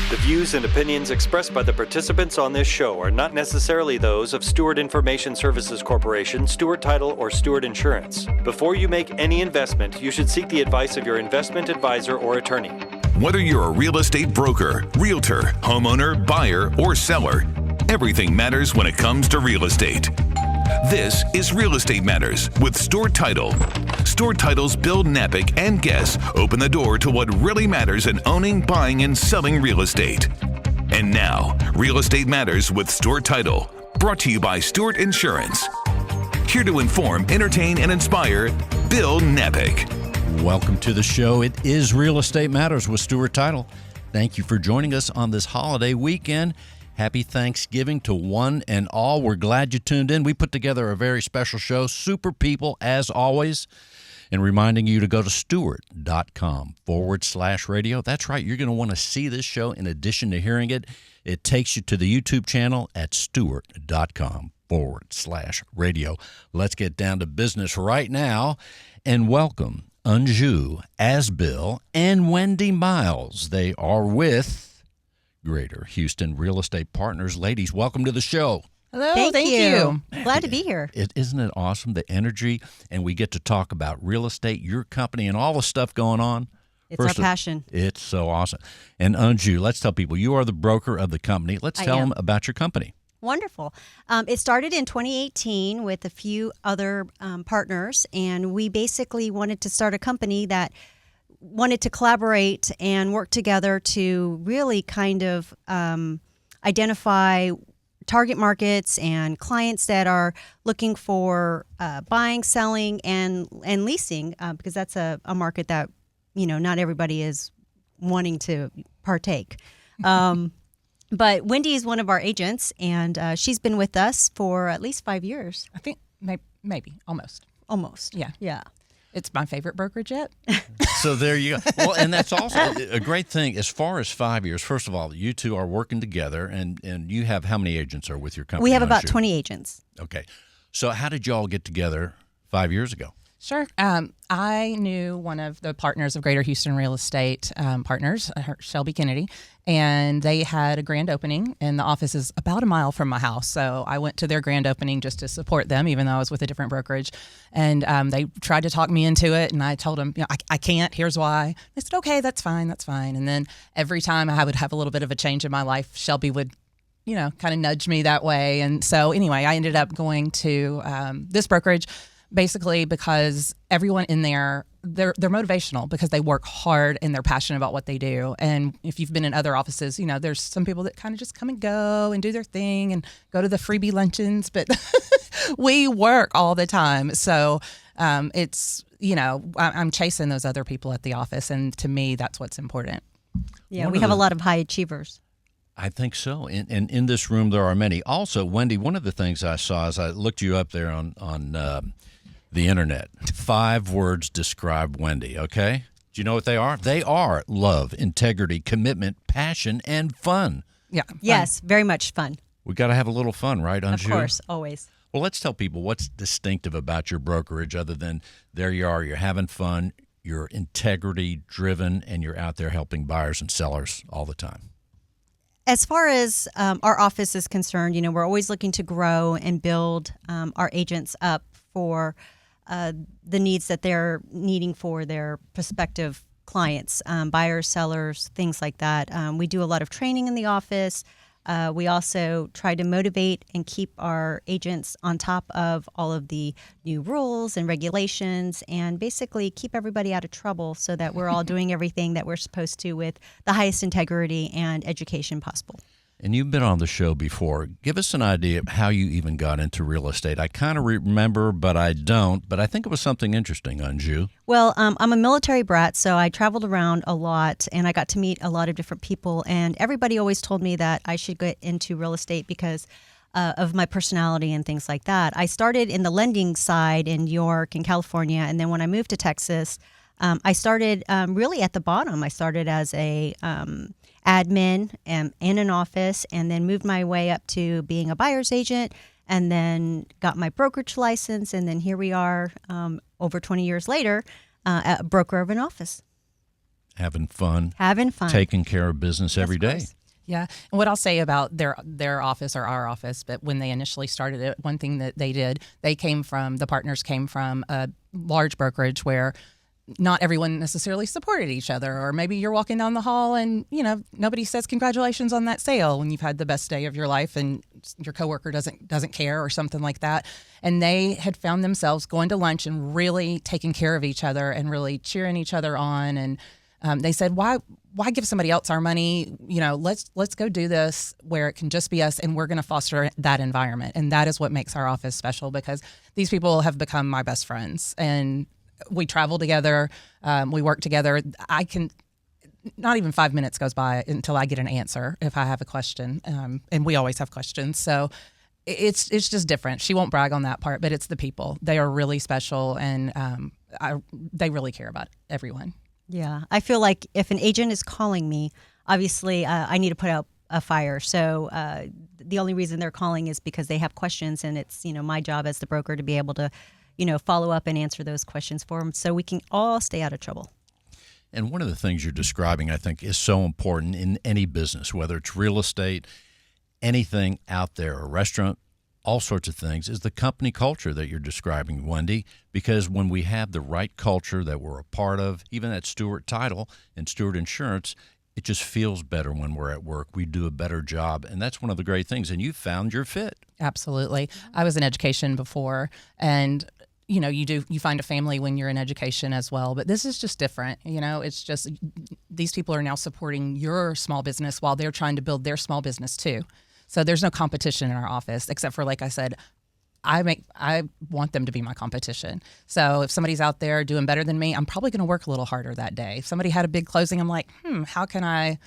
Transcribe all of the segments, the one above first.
The views and opinions expressed by the participants on this show are not necessarily those of Stewart Information Services Corporation, Stewart Title, or Stewart Insurance. Before you make any investment, you should seek the advice of your investment advisor or attorney. Whether you're a real estate broker, realtor, homeowner, buyer, or seller, everything matters when it comes to real estate. This is Real Estate Matters with Stewart Title. Stewart Title's Bill Knapik and guests open the door to what really matters in owning, buying, and selling real estate. And now, Real Estate Matters with Stewart Title, brought to you by Stewart Insurance. Here to inform, entertain, and inspire, Bill Knapik. Welcome to the show. It is Real Estate Matters with Stewart Title. Thank you for joining us on this holiday weekend. Happy Thanksgiving to one and all. We're glad you tuned in. We put together a very special show, super people as always, and reminding you to go to stewart.com/radio. That's right. You're going to want to see this show in addition to hearing it. It takes you to the YouTube channel at stewart.com/radio. Let's get down to business right now and welcome Anju, Asbill, and Wendy Miles. They are with Greater Houston Real Estate Partners. Ladies, welcome to the show. Hello, thank you. Glad to be here. Isn't it awesome, the energy, and we get to talk about real estate, your company, and all the stuff going on. It's our passion. It's so awesome. And Anju, let's tell people, you are the broker of the company. Let's tell them about your company. Wonderful. It started in 2018 with a few other partners, and we basically wanted to start a company that wanted to collaborate and work together to really kind of identify target markets and clients that are looking for buying, selling, and leasing, because that's a market that, not everybody is wanting to partake. But Wendy is one of our agents, and she's been with us for at least 5 years. I think maybe almost. Almost. Yeah. It's my favorite brokerage yet. So there you go. Well, and that's also a great thing. As far as 5 years, first of all, you two are working together, and you have how many agents are with your company? We have about 20 agents. Okay. So how did y'all get together 5 years ago? Sure. I knew one of the partners of Greater Houston Real Estate Partners, Shelby Kennedy, and they had a grand opening, and the office is about a mile from my house. So I went to their grand opening just to support them, even though I was with a different brokerage. And they tried to talk me into it, and I told them, I can't. Here's why. They said, okay, that's fine. And then every time I would have a little bit of a change in my life, Shelby would kind of nudge me that way. And so anyway, I ended up going to this brokerage basically because everyone in there, they're motivational because they work hard and they're passionate about what they do. And if you've been in other offices, there's some people that kind of just come and go and do their thing and go to the freebie luncheons, but we work all the time. So it's, I'm chasing those other people at the office. And to me, that's what's important. Yeah, we have a lot of high achievers. I think so. And in this room, there are many. Also, Wendy, one of the things I saw as I looked you up there on the internet, 5 words describe Wendy, okay? Do you know what they are? They are love, integrity, commitment, passion, and fun. Yeah. Fun. Yes, very much fun. We got to have a little fun, right, Anju? Of course, always. Well, let's tell people what's distinctive about your brokerage other than there you are, you're having fun, you're integrity-driven, and you're out there helping buyers and sellers all the time. As far as our office is concerned, we're always looking to grow and build our agents up for the needs that they're needing for their prospective clients, buyers, sellers, things like that. We do a lot of training in the office. We also try to motivate and keep our agents on top of all of the new rules and regulations and basically keep everybody out of trouble so that we're all doing everything that we're supposed to with the highest integrity and education possible. And you've been on the show before. Give us an idea of how you even got into real estate. I kind of remember, but I don't. But I think it was something interesting, Anju. Well, I'm a military brat, so I traveled around a lot, and I got to meet a lot of different people. And everybody always told me that I should get into real estate because of my personality and things like that. I started in the lending side in New York and California, and then when I moved to Texas, I started really at the bottom. I started as a admin in an office and then moved my way up to being a buyer's agent and then got my brokerage license. And then here we are over 20 years later, a broker of an office. Having fun, taking care of business every day. Yeah. And what I'll say about their office or our office, but when they initially started it, one thing that they did, the partners came from a large brokerage where not everyone necessarily supported each other, or maybe you're walking down the hall and, nobody says congratulations on that sale when you've had the best day of your life and your coworker doesn't care or something like that. And they had found themselves going to lunch and really taking care of each other and really cheering each other on. And they said, why give somebody else our money? Let's go do this where it can just be us, and we're going to foster that environment. And that is what makes our office special, because these people have become my best friends, and we travel together, we work together. I can, not even 5 minutes goes by until I get an answer if I have a question, and we always have questions. So it's just different. She won't brag on that part, but it's the people. They are really special, and they really care about everyone. Yeah, I feel like if an agent is calling me, obviously I need to put out a fire. So the only reason they're calling is because they have questions, and it's my job as the broker to be able to follow up and answer those questions for them, so we can all stay out of trouble. And one of the things you're describing, I think, is so important in any business, whether it's real estate, anything out there, a restaurant, all sorts of things, is the company culture that you're describing, Wendy, because when we have the right culture that we're a part of, even at Stewart Title and Stewart Insurance, it just feels better when we're at work. We do a better job, and that's one of the great things, and you found your fit. Absolutely. I was in education before, and you find a family when you're in education as well, but this is just different. It's just these people are now supporting your small business while they're trying to build their small business too. So there's no competition in our office, except for, like I said, I want them to be my competition. So if somebody's out there doing better than me, I'm probably going to work a little harder that day. If somebody had a big closing, I'm like, how can I,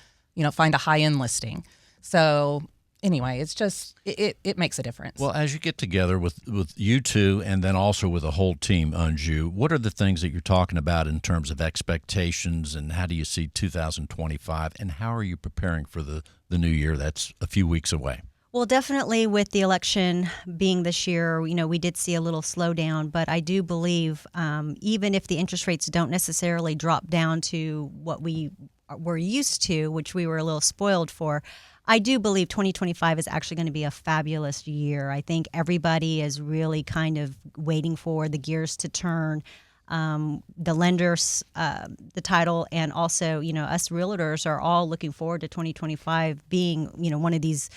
find a high-end listing? So anyway, it's just, it makes a difference. Well, as you get together with you two and then also with the whole team, Anju, what are the things that you're talking about in terms of expectations, and how do you see 2025, and how are you preparing for the new year that's a few weeks away? Well, definitely with the election being this year, we did see a little slowdown, but I do believe even if the interest rates don't necessarily drop down to what we were used to, which we were a little spoiled for, I do believe 2025 is actually going to be a fabulous year. I think everybody is really kind of waiting for the gears to turn. The lenders, the title, and also, us realtors are all looking forward to 2025 being, one of these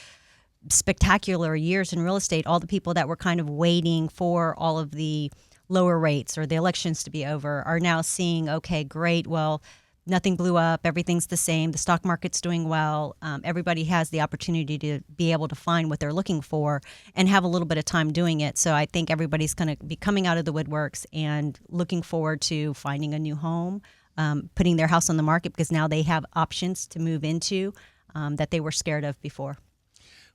spectacular years in real estate. All the people that were kind of waiting for all of the lower rates or the elections to be over are now seeing, okay, great, well, nothing blew up, everything's the same, the stock market's doing well. Everybody has the opportunity to be able to find what they're looking for and have a little bit of time doing it. So I think everybody's going to be coming out of the woodworks and looking forward to finding a new home, putting their house on the market, because now they have options to move into that they were scared of before.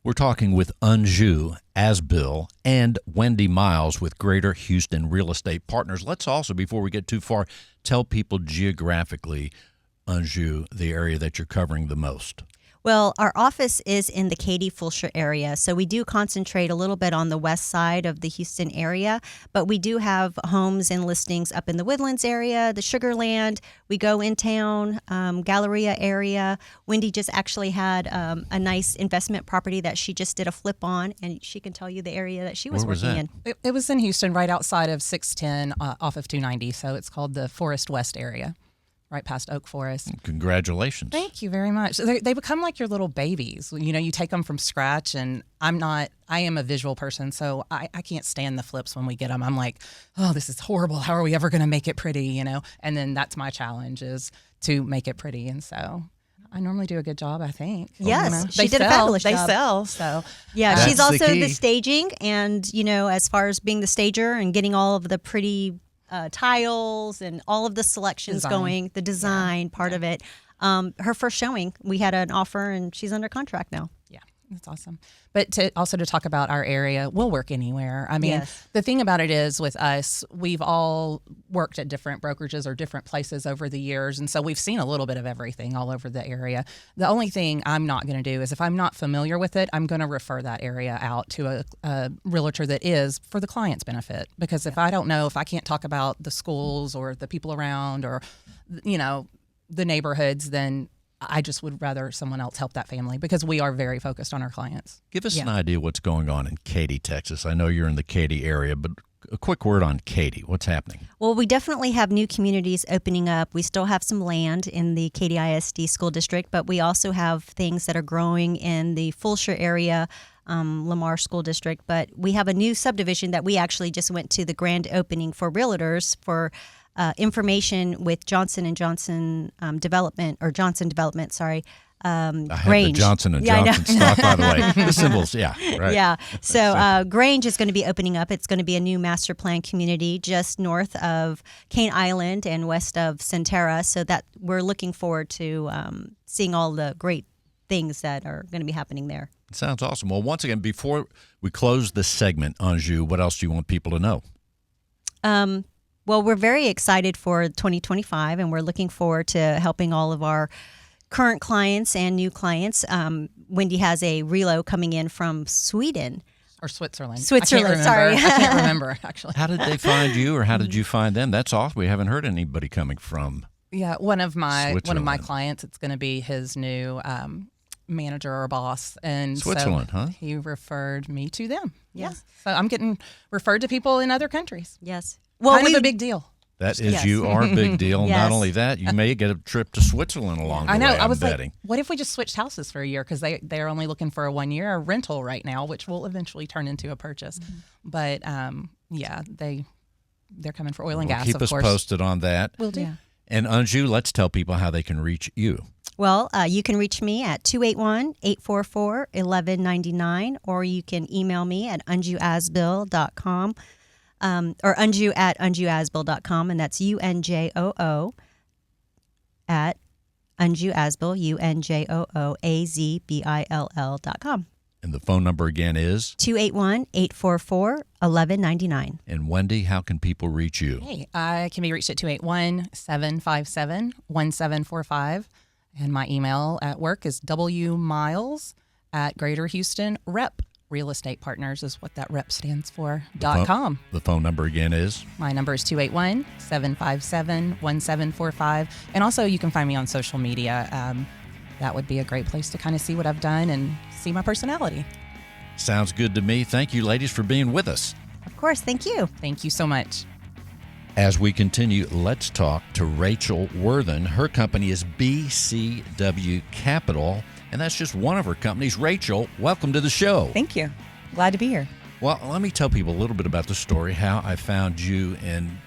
We're talking with Anju Asbil and Wendy Miles with Greater Houston Real Estate Partners. Let's also, before we get too far, tell people geographically, Anju, the area that you're covering the most. Well, our office is in the Katy-Fulshear area, so we do concentrate a little bit on the west side of the Houston area, but we do have homes and listings up in the Woodlands area, the Sugar Land. We go in town, Galleria area. Wendy just actually had a nice investment property that she just did a flip on, and she can tell you the area that she was working in. It was in Houston, right outside of 610 off of 290, so it's called the Forest West area. Right past Oak Forest. Congratulations. Thank you very much. So they become like your little babies. You take them from scratch, and I am a visual person, so I can't stand the flips when we get them. I'm like, oh, this is horrible. How are we ever going to make it pretty, And then that's my challenge, is to make it pretty. And so I normally do a good job, I think. Yes, she did a fabulous job. They sell, so. Yeah, That's she's also the the staging, and, as far as being the stager and getting all of the pretty tiles and all of the selections going, the design part of it. Her first showing, we had an offer, and she's under contract now. Yeah, that's awesome. But to talk about our area, we'll work anywhere. I mean, Yes. The thing about it is with us, we've all worked at different brokerages or different places over the years. And so we've seen a little bit of everything all over the area. The only thing I'm not going to do is, if I'm not familiar with it, I'm going to refer that area out to a realtor that is for the client's benefit. Because if I don't know, if I can't talk about the schools or the people around, or, the neighborhoods, then I just would rather someone else help that family because we are very focused on our clients. Give us an idea what's going on in Katy, Texas. I know you're in the Katy area, but a quick word on Katy. What's happening? Well, we definitely have new communities opening up. We still have some land in the Katy ISD school district, but we also have things that are growing in the Fulshire area, Lamar School District. But we have a new subdivision that we actually just went to the grand opening for realtors for information with Johnson & Johnson Development, or Johnson Development, sorry. I have Grange. the Johnson & Johnson stock, by the way. The symbols, yeah, right. Yeah. So Grange is going to be opening up. It's going to be a new master plan community just north of Cane Island and west of Centera. So that we're looking forward to seeing all the great things that are going to be happening there. It sounds awesome. Well, once again, before we close this segment, Anjou, what else do you want people to know? Well, we're very excited for 2025, and we're looking forward to helping all of our current clients and new clients. Wendy has a relo coming in from Sweden. Or Switzerland. Switzerland, sorry. I can't remember, actually. How did they find you, or how did you find them? That's awesome. We haven't heard anybody coming from Yeah, one of my Switzerland. clients, it's going to be his new manager or boss. And Switzerland, so huh? he referred me to them. Yes. So I'm getting referred to people in other countries. Yes. Kind of a big deal. That is, Yes. you are a big deal. Yes. Not only that, you may get a trip to Switzerland along the I know. way, I was betting. like, what if we just switched houses for a year? Because they're only looking for a 1 year rental right now, which will eventually turn into a purchase. But yeah, they're coming for oil and gas, Keep of us course. posted on that. Will do. Yeah. And Anjou, let's tell people how they can reach you. Well, you can reach me at 281-844-1199, or you can email me at unjuasbill.com. Or Unju at unjuasbill.com, and that's UNJOO at unjuasbill, UNJOOAZBILL.com. And the phone number again is? 281-844-1199. And Wendy, how can people reach you? Hey, I can be reached at 281-757-1745. And my email at work is wmiles@Greater Houston Rep. Real Estate Partners is what that rep stands for, .com. The phone number again is? My number is 281-757-1745. And also you can find me on social media. That would be a great place to kind of see what I've done and see my personality. Sounds good to me. Thank you, ladies, for being with us. Of course, thank you. Thank you so much. As we continue, let's talk to Rachel Worthen. Her company is BCW Capital, and that's just one of her companies. Rachel, welcome to the show. Thank you. Glad to be here. Well, let me tell people a little bit about the story, how I found you in,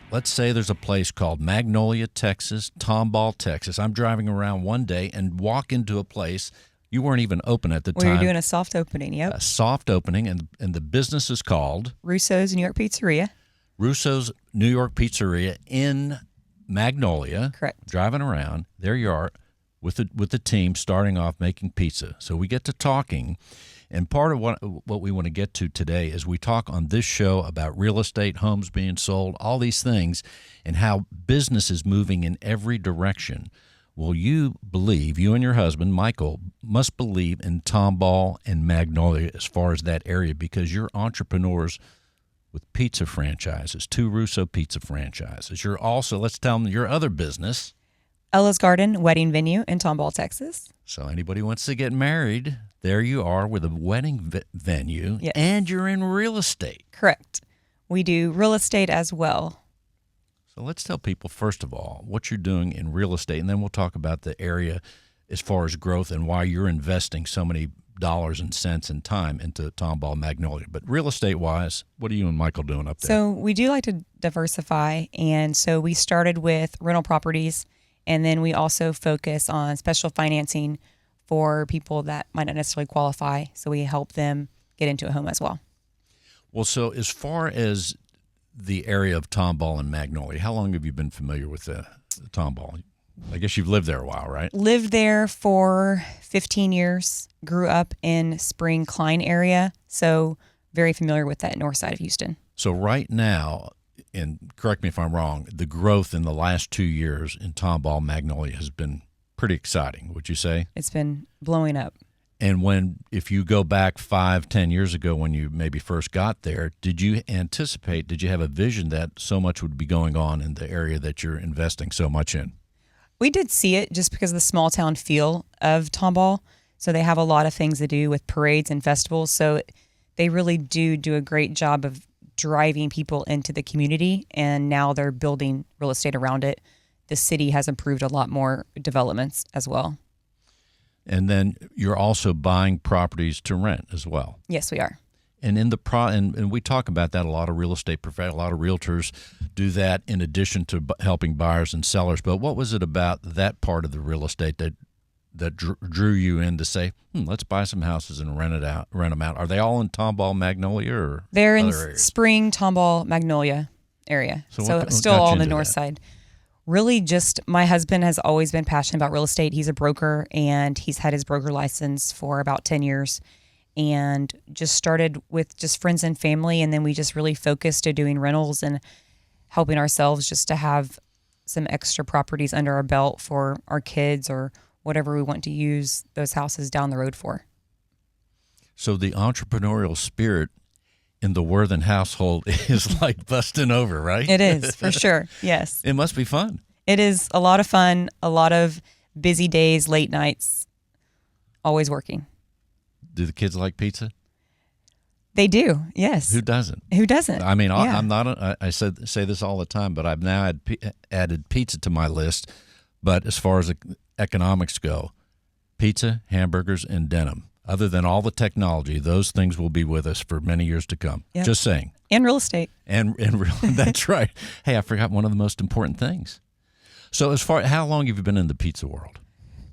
let's say there's a place called Magnolia, Texas, Tomball, Texas. I'm driving around one day and walk into a place. You weren't even open at the We time. were doing a soft opening, yep. A soft opening, and the business is called Russo's New York Pizzeria. Russo's New York Pizzeria in Magnolia. Correct. Driving around, there you are with the team starting off making pizza. So we get to talking, and part of what we want to get to today is we talk on this show about real estate, homes being sold, all these things, and how business is moving in every direction. Well, you and your husband, Michael, must believe in Tomball and Magnolia as far as that area, because you're entrepreneurs with pizza franchises, 2 Russo pizza franchises. You're also, let's tell them your other business. Ella's Garden Wedding Venue in Tomball, Texas. So anybody wants to get married, there you are with a wedding venue, Yes. and you're in real estate. Correct. We do real estate as well. So let's tell people, first of all, what you're doing in real estate, and then we'll talk about the area as far as growth and why you're investing so many dollars and cents and time into Tomball Magnolia. But real estate-wise, what are you and Michael doing up there? So we do like to diversify, and so we started with rental properties, and then we also focus on special financing for people that might not necessarily qualify, so we help them get into a home as well. Well, so as far as the area of Tomball and Magnolia, how long have you been familiar with the Tomball? I guess you've lived there a while, right? Lived there for 15 years, grew up in Spring Klein area, so very familiar with that north side of Houston. So right now, and correct me if I'm wrong, the growth in the last 2 years in Tomball Magnolia has been pretty exciting, would you say? It's been blowing up. And if you go back 5-10 years ago when you maybe first got there, did you have a vision that so much would be going on in the area that you're investing so much in? We did see it just because of the small town feel of Tomball. So they have a lot of things to do with parades and festivals. So they really do a great job of driving people into the community, and now they're building real estate around it. The city has improved a lot more developments as well. And then you're also buying properties to rent as well. Yes, we are. And in the and we talk about that, a lot of real estate professionals, a lot of realtors do that in addition to helping buyers and sellers. But what was it about that part of the real estate that drew you in to say, let's buy some houses and rent them out? Are they all in Tomball, Magnolia, or they're in areas? Spring, Tomball, Magnolia area. So what still got all you on the into north that? side. Really, just my husband has always been passionate about real estate. He's a broker, and he's had his broker license for about 10 years. And just started with just friends and family, and then we just really focused to doing rentals and helping ourselves just to have some extra properties under our belt for our kids or whatever we want to use those houses down the road for. So the entrepreneurial spirit in the Worthen household is like busting over, right? It is, for sure. Yes. It must be fun. It is a lot of fun, a lot of busy days, late nights, always working. Do the kids like pizza? They do, yes. Who doesn't? Who doesn't? I mean, Yeah. I'm not. I say this all the time, but I've now added pizza to my list. But as far as economics go, pizza, hamburgers, and denim. Other than all the technology, those things will be with us for many years to come. Yep. Just saying. And real estate. And that's right. Hey, I forgot one of the most important things. So, how long have you been in the pizza world?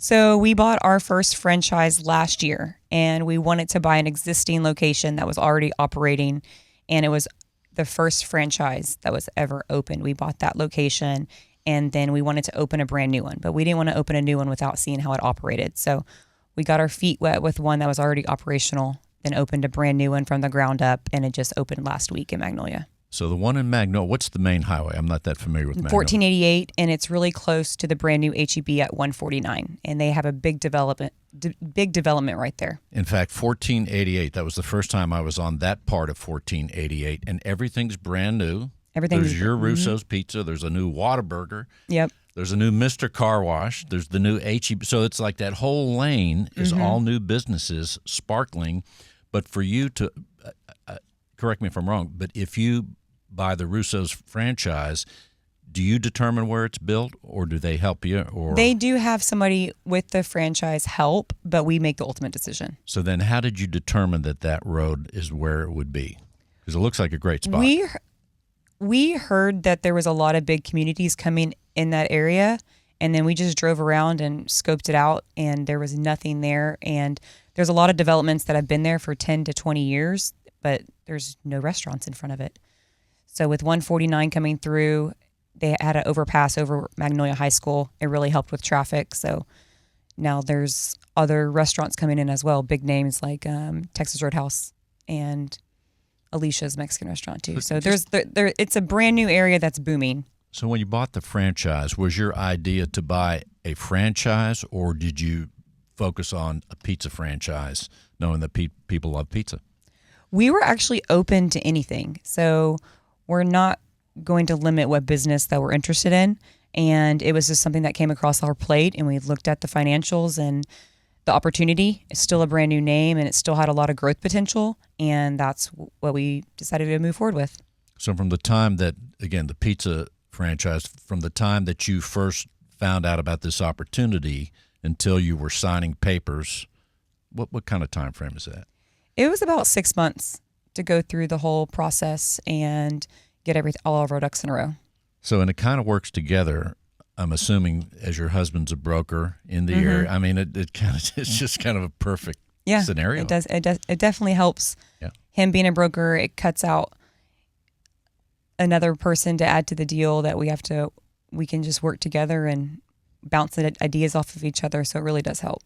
So we bought our first franchise last year, and we wanted to buy an existing location that was already operating, and it was the first franchise that was ever opened. We bought that location, and then we wanted to open a brand new one, but we didn't want to open a new one without seeing how it operated. So we got our feet wet with one that was already operational, then opened a brand new one from the ground up, and it just opened last week in Magnolia. So the one in Magnolia, what's the main highway? I'm not that familiar with Magnolia. 1488, and it's really close to the brand new HEB at 149, and they have a big development right there. In fact, 1488, that was the first time I was on that part of 1488, and everything's brand new. There's your Russo's Pizza. There's a new Whataburger. Yep. There's a new Mr. Car Wash. There's the new HEB. So it's like that whole lane is all new businesses, sparkling. But for you to, correct me if I'm wrong, but if you buy the Russo's franchise, do you determine where it's built, or do they help you? Or they do have somebody with the franchise help, but we make the ultimate decision. So then how did you determine that road is where it would be? Because it looks like a great spot. We heard that there was a lot of big communities coming in that area, and then we just drove around and scoped it out, and there was nothing there. And there's a lot of developments that have been there for 10 to 20 years, but there's no restaurants in front of it. So with 149 coming through, they had an overpass over Magnolia High School. It really helped with traffic. So now there's other restaurants coming in as well, big names like Texas Roadhouse and Alicia's Mexican restaurant too. So it's a brand new area that's booming. So when you bought the franchise, was your idea to buy a franchise, or did you focus on a pizza franchise, knowing that people love pizza? We were actually open to anything. So we're not going to limit what business that we're interested in. And it was just something that came across our plate, and we looked at the financials and the opportunity. It's still a brand new name, and it still had a lot of growth potential. And that's what we decided to move forward with. So from the time that, again, the pizza franchise, from the time that you first found out about this opportunity until you were signing papers, what kind of time frame is that? It was about 6 months to go through the whole process and get all of our ducks in a row. So, and it kind of works together, I'm assuming, as your husband's a broker in the area. I mean, it's just kind of a perfect scenario. It does. It definitely helps. Yeah. Him being a broker, it cuts out another person to add to the deal that we can just work together and bounce ideas off of each other. So it really does help.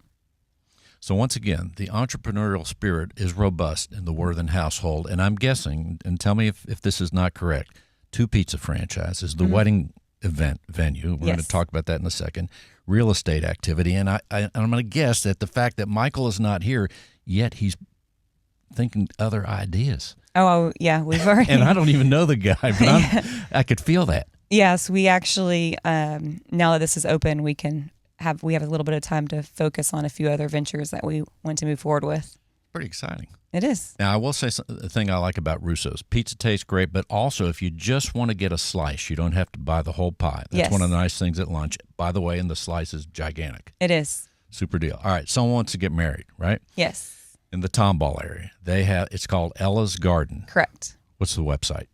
So once again, the entrepreneurial spirit is robust in the Worthen household, and I'm guessing, and tell me if this is not correct, 2 pizza franchises, the wedding event venue, we're going to talk about that in a second, real estate activity, and I'm going to guess that the fact that Michael is not here, yet he's thinking other ideas. Oh yeah, we've already. And I don't even know the guy, but I could feel that. Yes, we actually, now that this is open, we have a little bit of time to focus on a few other ventures that we want to move forward with. Pretty exciting. It is. Now, I will say the thing I like about Russo's. Pizza tastes great, but also if you just want to get a slice, you don't have to buy the whole pie. That's one of the nice things at lunch. By the way, and the slice is gigantic. It is. Super deal. All right, someone wants to get married, right? Yes. In the Tomball area. It's called Ella's Garden. Correct. What's the website?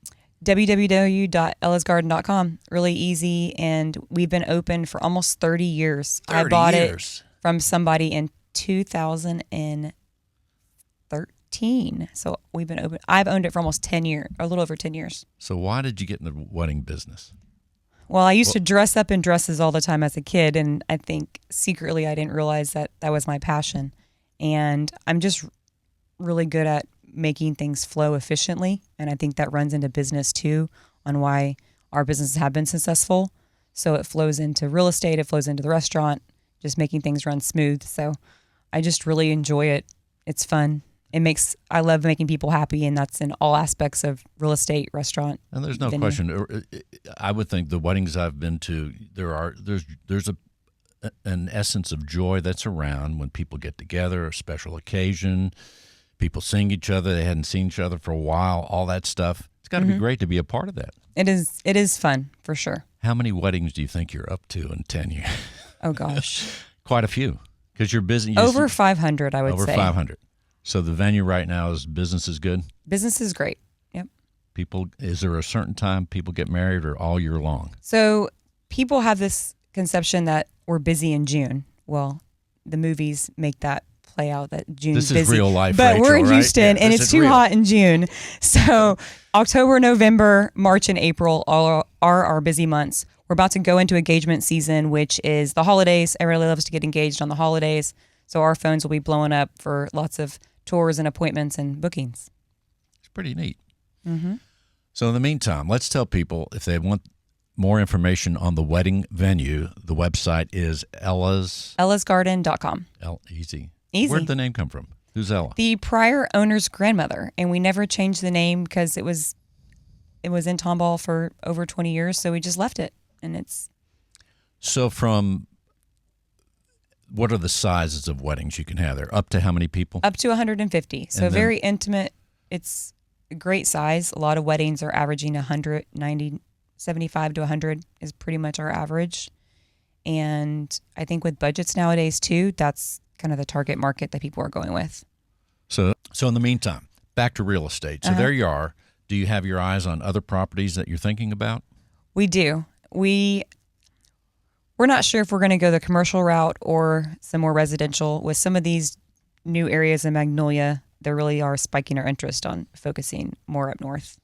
www.ellasgarden.com. Really easy, and we've been open for almost 30 years. 30 I bought years. it from somebody in 2013. So we've been open. I've owned it for almost 10 years, or a little over 10 years. So why did you get in the wedding business? Well, I used to dress up in dresses all the time as a kid, and I think secretly I didn't realize that was my passion. And I'm just really good at making things flow efficiently, and I think that runs into business too, on why our businesses have been successful. So it flows into real estate, it flows into the restaurant, just making things run smooth. So I just really enjoy it. It's fun. I love making people happy, and that's in all aspects of real estate, restaurant. And there's no venue. question. I would think the weddings I've been to, there's an essence of joy that's around when people get together, a special occasion. People sing each other. They hadn't seen each other for a while. All that stuff. It's got to be great to be a part of that. It is. It is fun for sure. How many weddings do you think you're up to in 10 years? Oh gosh, Quite a few, because you're busy. Over 500, I would say. Over 500. So the venue right now business is good. Business is great. Yep. Is there a certain time people get married, or all year long? So people have this conception that we're busy in June. Well, the movies make that play out that June's This is busy. real life, but Rachel, we're in right? Houston, Yeah, and this it's is too real. hot in June. So October, November, March, and April are our busy months. We're about to go into engagement season, which is the holidays. Everybody loves to get engaged on the holidays. So our phones will be blowing up for lots of tours and appointments and bookings. It's pretty neat. Mm-hmm. So in the meantime, let's tell people if they want more information on the wedding venue, the website is ellasgarden.com. Easy. Easy. Where'd the name come from? Who's Ella? The prior owner's grandmother, and we never changed the name because it was in Tomball for over 20 years, so we just left it, and it's. So what are the sizes of weddings you can have there? Up to how many people? Up to 150. So And then- very intimate. It's a great size. A lot of weddings are averaging 100, 90, 75 to 100 is pretty much our average. And I think with budgets nowadays too, that's kind of the target market that people are going with. So in the meantime, back to real estate. So there you are. Do you have your eyes on other properties that you're thinking about? We do. We're not sure if we're going to go the commercial route or some more residential. With some of these new areas in Magnolia, they really are spiking our interest on focusing more up north.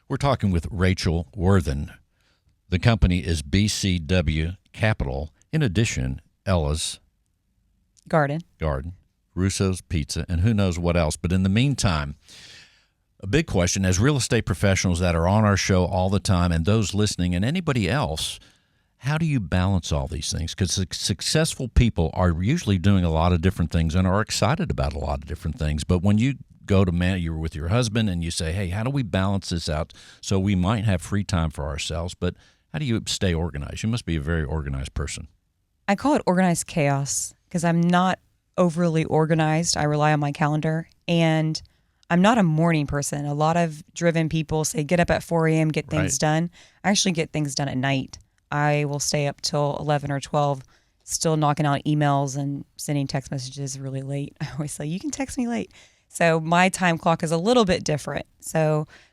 We're talking with Rachel Worthen. The company is BCW Capital. In addition, Ella's Garden. Russo's Pizza, and who knows what else. But in the meantime, a big question, as real estate professionals that are on our show all the time, and those listening and anybody else, how do you balance all these things? Because successful people are usually doing a lot of different things and are excited about a lot of different things. But when you go to you're with your husband and you say, hey, how do we balance this out so we might have free time for ourselves? But how do you stay organized? You must be a very organized person. I call it organized chaos because I'm not overly organized. I rely on my calendar, and I'm not a morning person. A lot of driven people say get up at 4 a.m., get things done. I actually get things done at night. I will stay up till 11 or 12, still knocking out emails and sending text messages really late. I always say, you can text me late. So my time clock is a little bit different.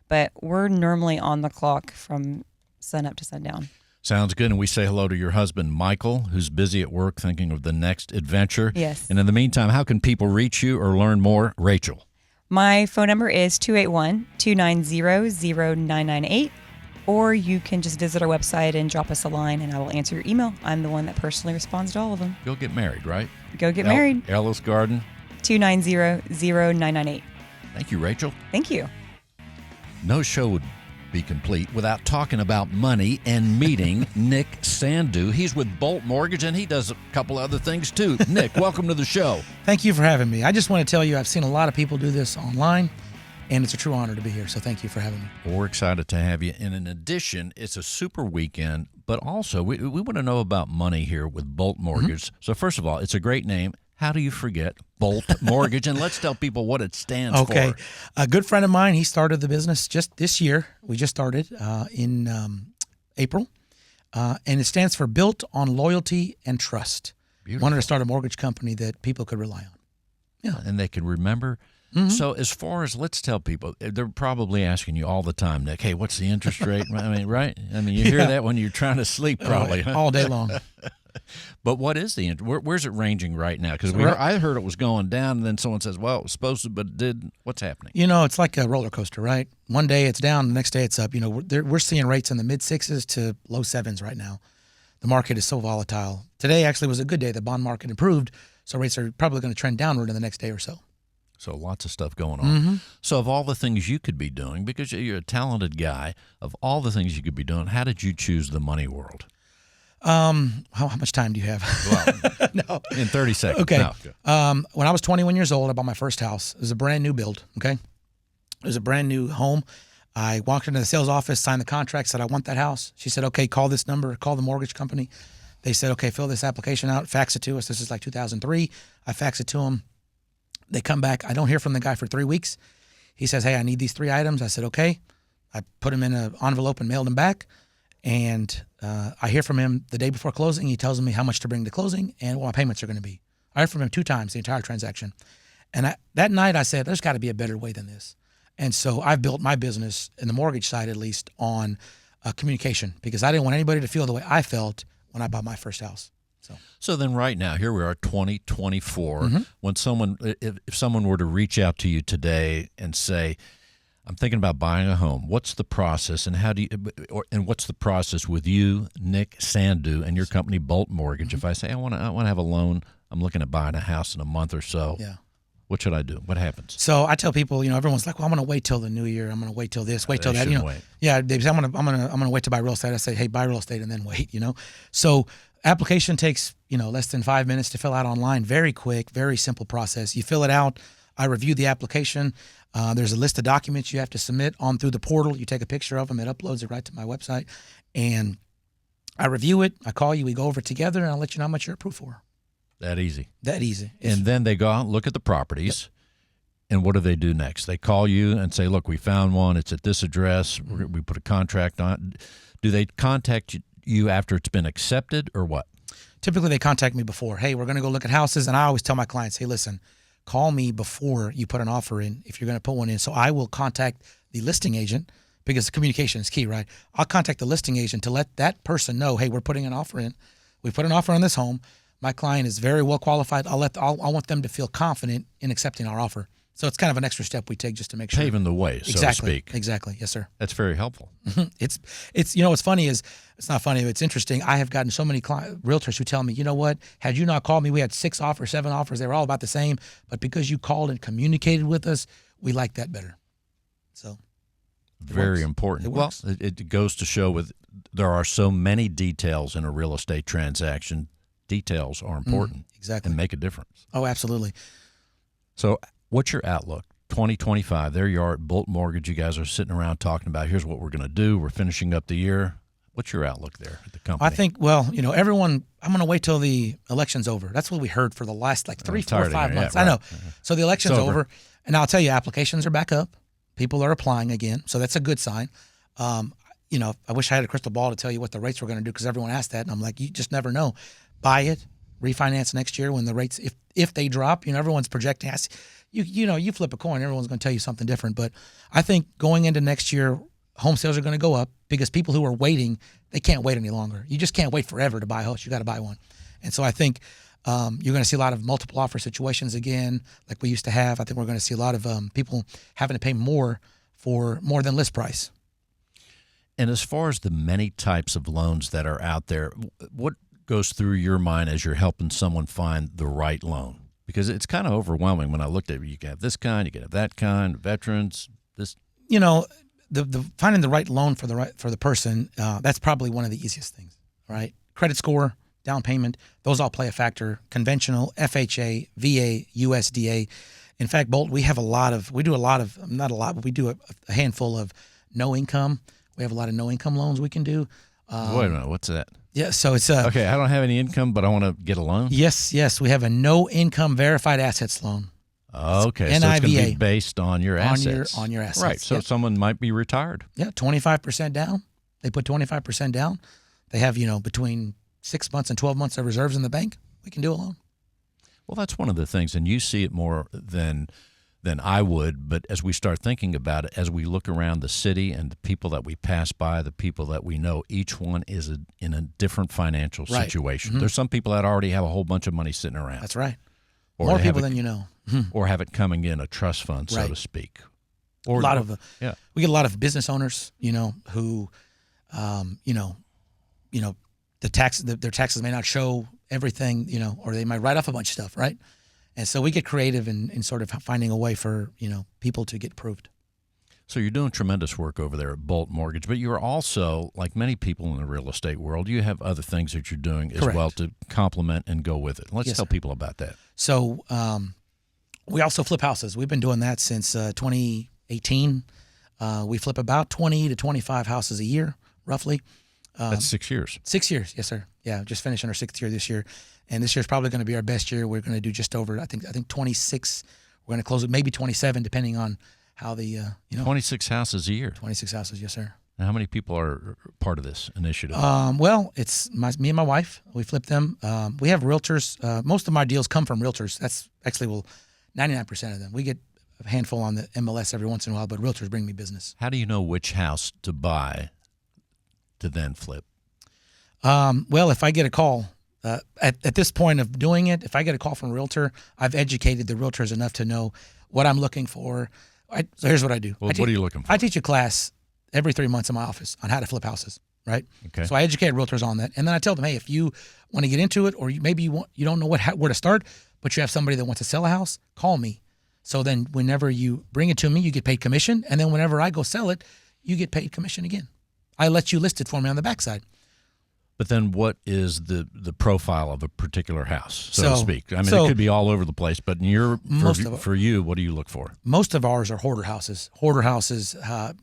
But we're normally on the clock from sun up to sundown. Sounds good. And we say hello to your husband, Michael, who's busy at work thinking of the next adventure. Yes. And in the meantime, how can people reach you or learn more? Rachel. My phone number is 281-290-0998. Or you can just visit our website and drop us a line, and I will answer your email. I'm the one that personally responds to all of them. You'll get married, right? Go get married. Ella's Garden. 290-0998. Thank you, Rachel. Thank you. No show would be complete without talking about money and meeting Nick Sandu. He's with Bolt Mortgage, and he does a couple other things too. Nick, welcome to the show. Thank you for having me. I just want to tell you I've seen a lot of people do this online, and it's a true honor to be here. So thank you for having me. Well, we're excited to have you. And in addition, it's a super weekend, but also we want to know about money here with Bolt Mortgage. So first of all, it's a great name. How do you forget Bolt Mortgage? And let's tell people what it stands for. Okay. A good friend of mine, he started the business just this year. We just started in April. And it stands for Built on Loyalty and Trust. Beautiful. Wanted to start a mortgage company that people could rely on. Yeah. And they can remember. So as far as, let's tell people, they're probably asking you all the time, Nick, hey, what's the interest rate? I mean, right? I mean, you hear that when you're trying to sleep probably. All day long. But what is the where's it ranging right now? Because I heard it was going down, and then someone says, well, it was supposed to, but it did. What's happening? You know, it's like a roller coaster, right? One day it's down, the next day it's up. You know, we're seeing rates in the mid-6s to low 7s right now. The market is so volatile. Today actually was a good day. The bond market improved, so rates are probably going to trend downward in the next day or so. So lots of stuff going on. So of all the things you could be doing, because you're a talented guy, of all the things you could be doing, how did you choose the money world? How much time do you have? Well, No. in 30 seconds. Okay. No. When I was 21 years old, I bought my first house. It was a brand new build, okay? It was a brand new home. I walked into the sales office, signed the contract, said, I want that house. She said, okay, call this number, call the mortgage company. They said, okay, fill this application out, fax it to us. This is like 2003. I fax it to them. They come back. I don't hear from the guy for 3 weeks. He says, hey, I need these 3 items. I said, okay. I put them in an envelope and mailed them back. And I hear from him the day before closing. He tells me how much to bring to closing and what my payments are going to be. I heard from him 2 times the entire transaction. And that night I said, there's got to be a better way than this. And so I've built my business, in the mortgage side at least, on communication, because I didn't want anybody to feel the way I felt when I bought my first house. So then right now, here we are, 2024. When if someone were to reach out to you today and say, I'm thinking about buying a home, what's the process, and and what's the process with you, Nick Sandu, and your company Bolt Mortgage? If I say I want to have a loan, I'm looking at buying a house in a month or so. Yeah. What should I do? What happens? So I tell people, everyone's like, well, I'm going to wait till the new year. I'm going to wait till this, wait till that. Wait. Yeah, they say, I'm going to wait to buy real estate. I say, hey, buy real estate and then wait. So application takes less than 5 minutes to fill out online. Very quick, very simple process. You fill it out. I review the application. There's a list of documents you have to submit on through the portal. You take a picture of them. It uploads it right to my website, and I review it. I call you. We go over it together, and I'll let you know how much you're approved for. That easy. That easy. And then they go out and look at the properties. Yep. And what do they do next? They call you and say, look, we found one. It's at this address. We put a contract on it. Do they contact you after it's been accepted or what? Typically, they contact me before. Hey, we're going to go look at houses. And I always tell my clients, hey, listen, call me before you put an offer in if you're going to put one in. So I will contact the listing agent, because the communication is key, right? I'll contact the listing agent to let that person know, hey, we're putting an offer in. We put an offer on this home. My client is very well qualified. I want them to feel confident in accepting our offer. So it's kind of an extra step we take just to make sure. Paving the way, so to speak. Exactly. Yes, sir. That's very helpful. It's what's funny is, it's not funny, it's interesting. I have gotten so many realtors who tell me, you know what, had you not called me, we had 6 offers, 7 offers. They were all about the same. But because you called and communicated with us, we like that better. So very important. Well, it goes to show there are so many details in a real estate transaction. Details are important. Exactly. And make a difference. Oh, absolutely. So what's your outlook? 2025, there you are at Bolt Mortgage. You guys are sitting around talking about, here's what we're going to do. We're finishing up the year. What's your outlook there at the company? I think, everyone, I'm going to wait till the election's over. That's what we heard for the last 3, 4, 5 months. Yeah, right. I know. So the election's over. And I'll tell you, applications are back up. People are applying again. So that's a good sign. I wish I had a crystal ball to tell you what the rates were going to do, because everyone asked that. And I'm like, you just never know. Buy it, refinance next year when the rates, if they drop, everyone's projecting. You flip a coin, everyone's going to tell you something different. But I think going into next year, home sales are going to go up, because people who are waiting, they can't wait any longer. You just can't wait forever to buy a house. You got to buy one. And so I think you're going to see a lot of multiple offer situations again, like we used to have. I think we're going to see a lot of people having to pay more for more than list price. And as far as the many types of loans that are out there, what goes through your mind as you're helping someone find the right loan? Because it's kind of overwhelming when I looked at it. You can have this kind, you can have that kind, veterans, this. The finding the right loan for the person, that's probably one of the easiest things, right? Credit score, down payment, those all play a factor. Conventional, FHA, VA, USDA. In fact, Bolt, we do a lot of, not a lot, but we do a handful of no income. We have a lot of no income loans we can do. Wait a minute, what's that? Yeah, so it's Okay, I don't have any income, but I want to get a loan. Yes, we have a no income verified assets loan. Okay, so it's going to be based on your assets. On your assets. Right, so someone might be retired. Yeah, 25% down. They put 25% down. They have, between 6 months and 12 months of reserves in the bank. We can do a loan. Well, that's one of the things, and you see it more than I would, but as we start thinking about it, as we look around the city and the people that we pass by, the people that we know, each one is in a different financial situation. Mm-hmm. There's some people that already have a whole bunch of money sitting around. That's right. Or more people than you know. Or have it coming in a trust fund, so to speak. Or we get a lot of business owners, who, their taxes may not show everything, or they might write off a bunch of stuff, right? And so we get creative in sort of finding a way for, people to get approved. So you're doing tremendous work over there at Bolt Mortgage, but you're also, like many people in the real estate world, you have other things that you're doing as well to complement and go with it. Let's tell people about that. So we also flip houses. We've been doing that since 2018. We flip about 20 to 25 houses a year, roughly. That's 6 years. 6 years, yes, sir. Yeah, just finishing our 6th year this year. And this year's probably going to be our best year. We're going to do just over, I think 26. We're going to close it, maybe 27, depending on how the 26 houses a year. 26 houses, yes, sir. Now, how many people are part of this initiative? Well, it's me and my wife. We flip them. We have realtors. Most of my deals come from realtors. That's actually 99% of them. We get a handful on the MLS every once in a while, but realtors bring me business. How do you know which house to buy to then flip? Well, if I get a call. At this point of doing it, if I get a call from a realtor, I've educated the realtors enough to know what I'm looking for. So here's what I do. Well, what are you looking for? I teach a class every 3 months in my office on how to flip houses, right? Okay. So I educate realtors on that. And then I tell them, hey, if you want to get into it, or you don't know where to start, but you have somebody that wants to sell a house, call me. So then whenever you bring it to me, you get paid commission. And then whenever I go sell it, you get paid commission again. I let you list it for me on the backside. But then what is the profile of a particular house, so to speak? I mean, it could be all over the place, but for you, what do you look for? Most of ours are hoarder houses,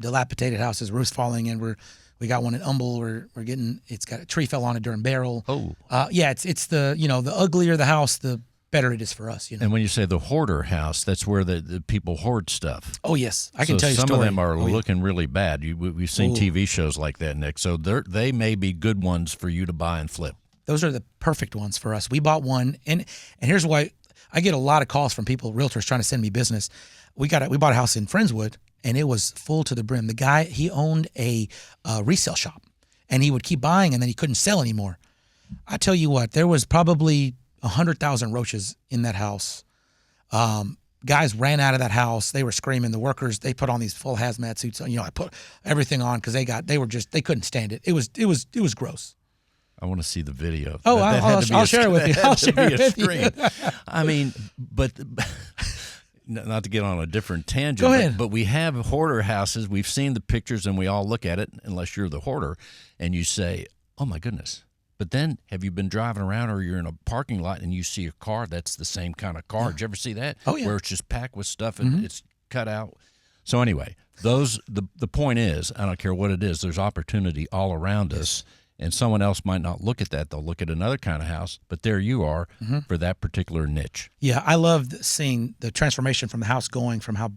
dilapidated houses, roofs falling in. We got one in Humble. We're getting, it's got a tree fell on it during barrel. Oh. It's the, the uglier the house, the better it is for us. And when you say the hoarder house, that's where the people hoard stuff. Oh, yes. I can tell you a story. story. Some of them are looking really bad. We've seen TV shows like that, Nick. So they may be good ones for you to buy and flip. Those are the perfect ones for us. We bought one, and here's why I get a lot of calls from people, realtors, trying to send me business. We bought a house in Friendswood, and it was full to the brim. The guy, he owned a resale shop, and he would keep buying, and then he couldn't sell anymore. I tell you what, there was probably 100,000 roaches in that house. Guys ran out of that house. They were screaming. The workers, they put on these full hazmat suits. I put everything on because they couldn't stand it. It was gross. I want to see the video. Oh, I'll share it with you. I'll share it with you. I mean, but not to get on a different tangent. Go ahead. But we have hoarder houses. We've seen the pictures, and we all look at it, unless you're the hoarder, and you say, oh, my goodness. But then, have you been driving around, or you're in a parking lot and you see a car that's the same kind of car? Yeah. Did you ever see that? Oh, yeah. Where it's just packed with stuff and it's cut out. So anyway, the point is, I don't care what it is, there's opportunity all around us, and someone else might not look at that. They'll look at another kind of house, but there you are for that particular niche. Yeah, I love seeing the transformation from the house going from how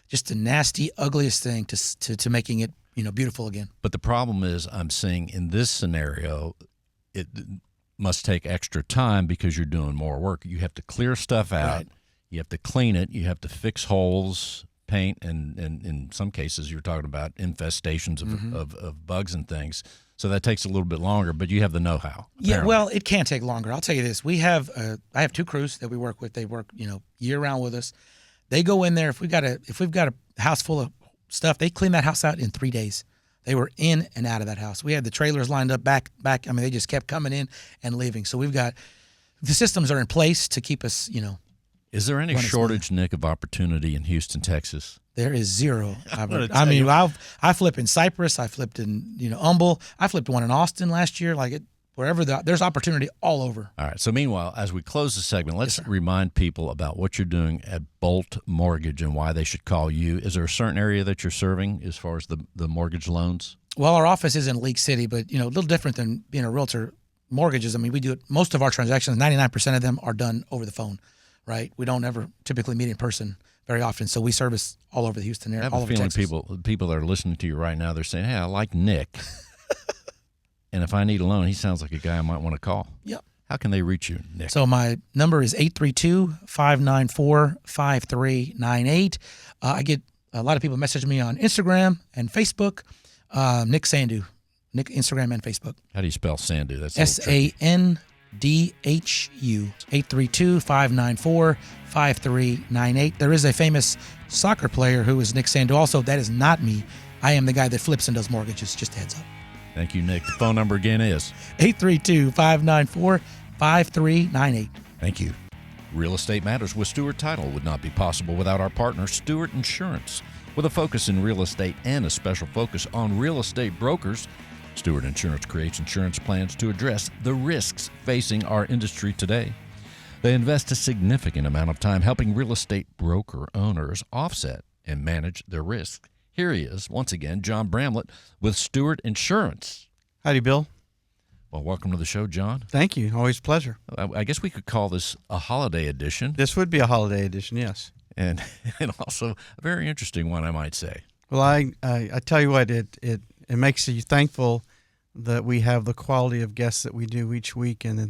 just the nasty, ugliest thing to making it beautiful again. But the problem is, I'm seeing in this scenario, it must take extra time because you're doing more work. You have to clear stuff out. Right. You have to clean it. You have to fix holes, paint, and in some cases you're talking about infestations of bugs and things. So that takes a little bit longer, but you have the know-how. Apparently. Yeah, well, it can take longer. I'll tell you this. I have 2 crews that we work with. They work, year-round with us. They go in there. If we've got a house full of stuff, they clean that house out in 3 days. They were in and out of that house. We had the trailers lined up back. I mean, they just kept coming in and leaving. So we've got the systems are in place to keep us, Is there any shortage, Nick, of opportunity in Houston, Texas? There is zero. I flip in Cypress. I flipped in, Humble. I flipped one in Austin last year. wherever there's opportunity all over. All right. So meanwhile, as we close the segment, let's remind people about what you're doing at Bolt Mortgage and why they should call you. Is there a certain area that you're serving as far as the mortgage loans? Well, our office is in League City, but a little different than being a realtor. Mortgages, I mean, we do it. Most of our transactions, 99% of them are done over the phone, right? We don't ever typically meet in person very often, so we service all over the Houston area. I have all a over feeling Texas. people that are listening to you right now, they're saying, "Hey, I like Nick." And if I need a loan, he sounds like a guy I might want to call. Yep. How can they reach you, Nick? So my number is 832-594-5398. I get a lot of people message me on Instagram and Facebook. Nick Sandu. Nick, Instagram and Facebook. How do you spell Sandu? That's SANDHU. 832-594-5398. There is a famous soccer player who is Nick Sandu. Also, that is not me. I am the guy that flips and does mortgages. Just a heads up. Thank you, Nick. The phone number again is 832-594-5398. Thank you. Real Estate Matters with Stewart Title would not be possible without our partner, Stewart Insurance. With a focus in real estate and a special focus on real estate brokers, Stewart Insurance creates insurance plans to address the risks facing our industry today. They invest a significant amount of time helping real estate broker owners offset and manage their risk. Here he is, once again, John Bramlett with Stewart Insurance. Howdy, Bill. Well, welcome to the show, John. Thank you. Always a pleasure. I guess we could call this a holiday edition, This would be a holiday edition, yes. and also a very interesting one, I might say. Well, I tell you what, it makes you thankful that we have the quality of guests that we do each week, and that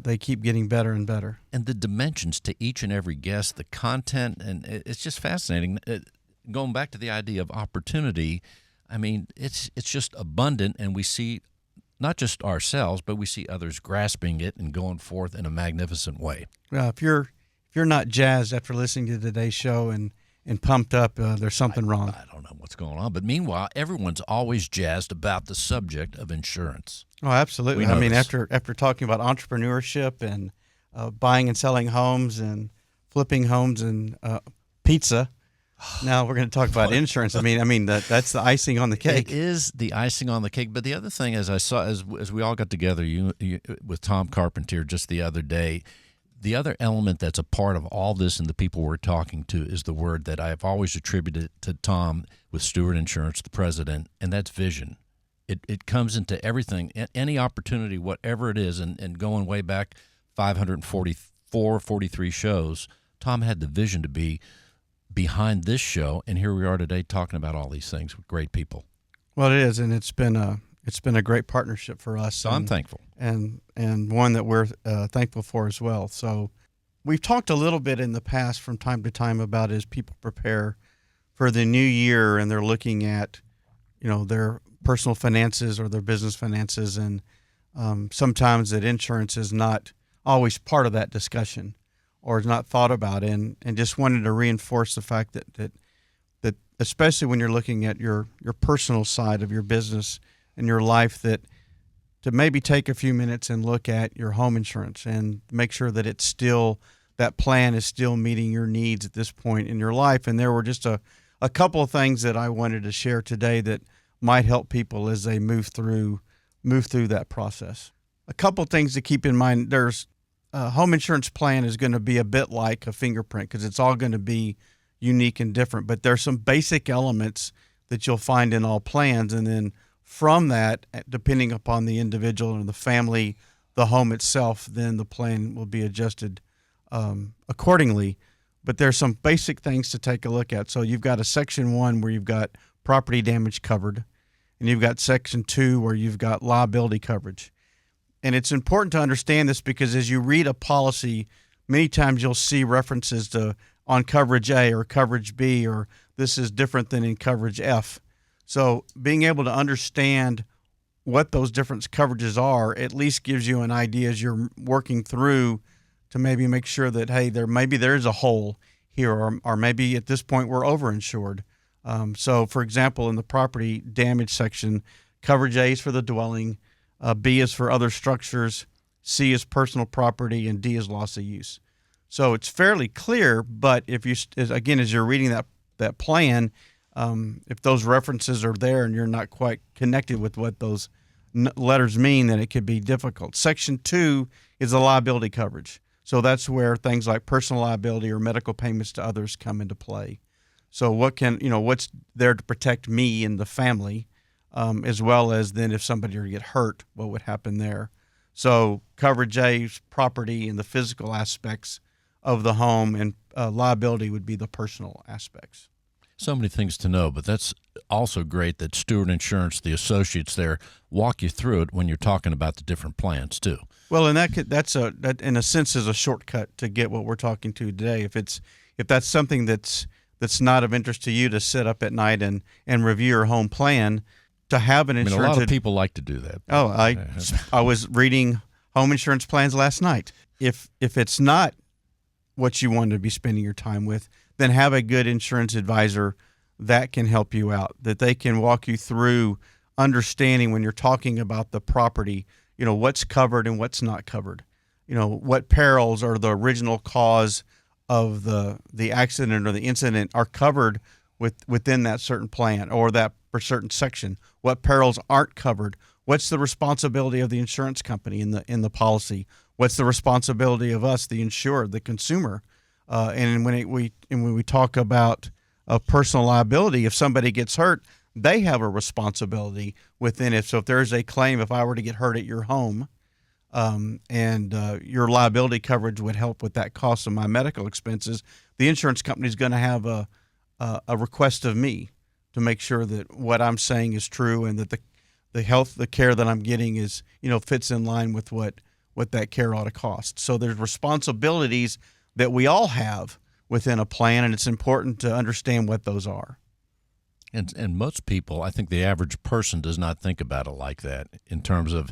they keep getting better and better. And the dimensions to each and every guest, the content, and it's just fascinating. Going back to the idea of opportunity, I mean, it's just abundant, and we see not just ourselves, but we see others grasping it and going forth in a magnificent way. If you're not jazzed after listening to today's show and pumped up, there's something wrong. I don't know what's going on, but meanwhile, everyone's always jazzed about the subject of insurance. Oh, absolutely. We know I mean, this. after talking about entrepreneurship and buying and selling homes and flipping homes and pizza, now we're going to talk about insurance. I mean that's the icing on the cake. It is the icing on the cake. But the other thing, as I saw, as we all got together you with Tom Carpenter just the other day, the other element that's a part of all this and the people we're talking to is the word that I have always attributed to Tom with Stewart Insurance, the president, and that's vision. It comes into everything, any opportunity, whatever it is, and going way back 43 shows, Tom had the vision to be behind this show, and here we are today talking about all these things with great people. Well, it is, and it's been a great partnership for us. So I'm thankful. And one that we're thankful for as well. So we've talked a little bit in the past from time to time about as people prepare for the new year and they're looking at, their personal finances or their business finances, and sometimes that insurance is not always part of that discussion or is not thought about, and just wanted to reinforce the fact that especially when you're looking at your personal side of your business and your life, that to maybe take a few minutes and look at your home insurance and make sure that that plan is still meeting your needs at this point in your life. And there were just a couple of things that I wanted to share today that might help people as they move through that process. A couple of things to keep in mind. There's a home insurance plan is going to be a bit like a fingerprint because it's all going to be unique and different, but there's some basic elements that you'll find in all plans. And then from that, depending upon the individual and the family, the home itself, then the plan will be adjusted accordingly. But there's some basic things to take a look at. So you've got a Section 1 where you've got property damage covered, and you've got Section 2 where you've got liability coverage. And it's important to understand this because as you read a policy, many times you'll see references to on coverage A or coverage B, or this is different than in coverage F. So being able to understand what those different coverages are at least gives you an idea as you're working through to maybe make sure that, hey, there is a hole here, or maybe at this point we're overinsured. So, for example, in the property damage section, coverage A is for the dwelling, B is for other structures, C is personal property, and D is loss of use. So it's fairly clear, but if as you're reading that plan, if those references are there and you're not quite connected with what those letters mean, then it could be difficult. Section 2 is the liability coverage. So that's where things like personal liability or medical payments to others come into play. So what's there to protect me and the family, as well as then if somebody were to get hurt, what would happen there? So coverage A is property and the physical aspects of the home, and liability would be the personal aspects. So many things to know, but that's also great that Stewart Insurance, the associates there, walk you through it when you're talking about the different plans too. Well, and that in a sense is a shortcut to get what we're talking to today. If that's something that's not of interest to you to sit up at night and review your home plan, to have an insurance. A lot of people like to do that. Oh, I was reading home insurance plans last night. If it's not what you want to be spending your time with, then have a good insurance advisor that can help you out, that they can walk you through understanding when you're talking about the property, what's covered and what's not covered, what perils are the original cause of the accident or the incident are covered within that certain plan or that per certain section, what perils aren't covered, what's the responsibility of the insurance company in the policy, what's the responsibility of us, the insured, the consumer. And when we talk about personal liability, if somebody gets hurt, they have a responsibility within it. So if there's a claim, if I were to get hurt at your home, and your liability coverage would help with that cost of my medical expenses, the insurance company is going to have a request of me to make sure that what I'm saying is true and that the care that I'm getting is fits in line with what that care ought to cost. So there's responsibilities that we all have within a plan, and it's important to understand what those are. And most people, I think the average person does not think about it like that in terms of,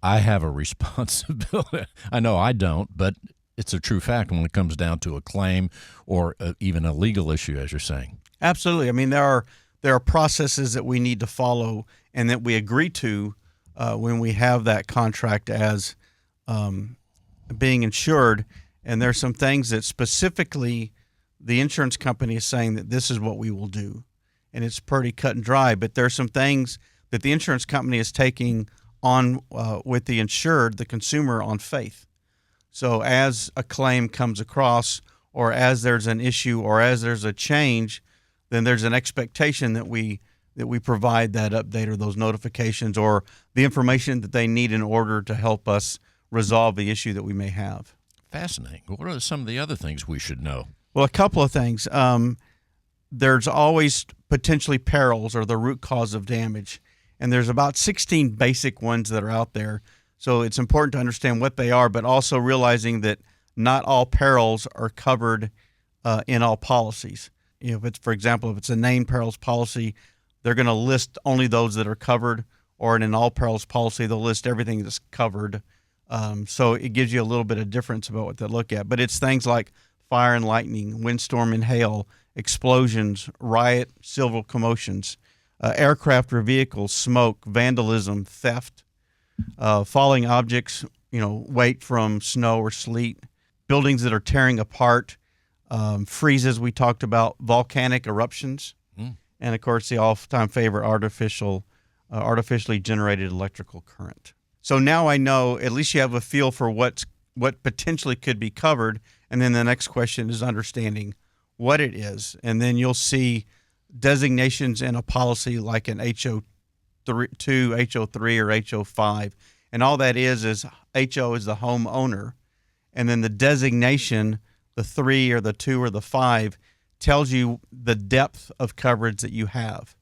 I have a responsibility. I know I don't, but it's a true fact when it comes down to a claim or even a legal issue, as you're saying. Absolutely. I mean, there are processes that we need to follow and that we agree to when we have that contract as being insured. And there's some things that specifically the insurance company is saying that this is what we will do. And it's pretty cut and dry, but there's some things that the insurance company is taking on with the insured, the consumer, on faith. So as a claim comes across, or as there's an issue, or as there's a change, then there's an expectation that we provide that update or those notifications or the information that they need in order to help us resolve the issue that we may have. Fascinating. What are some of the other things we should know? Well, a couple of things. There's always potentially perils or the root cause of damage. And there's about 16 basic ones that are out there. So it's important to understand what they are, but also realizing that not all perils are covered in all policies. If it's, for example, if it's a named perils policy, they're going to list only those that are covered, or in an all perils policy, they'll list everything that's covered. So it gives you a little bit of difference about what they look at. But it's things like fire and lightning, windstorm and hail, explosions, riot, civil commotions, aircraft or vehicles, smoke, vandalism, theft, falling objects, weight from snow or sleet, buildings that are tearing apart, freezes we talked about, volcanic eruptions, and of course the all-time favorite, artificially generated electrical current. So now I know, at least you have a feel for what potentially could be covered, and then the next question is understanding what it is, and then you'll see designations in a policy like an HO2, HO3, or HO5, and all that is HO is the homeowner, and then the designation, the 3 or the 2 or the 5, tells you the depth of coverage that you have.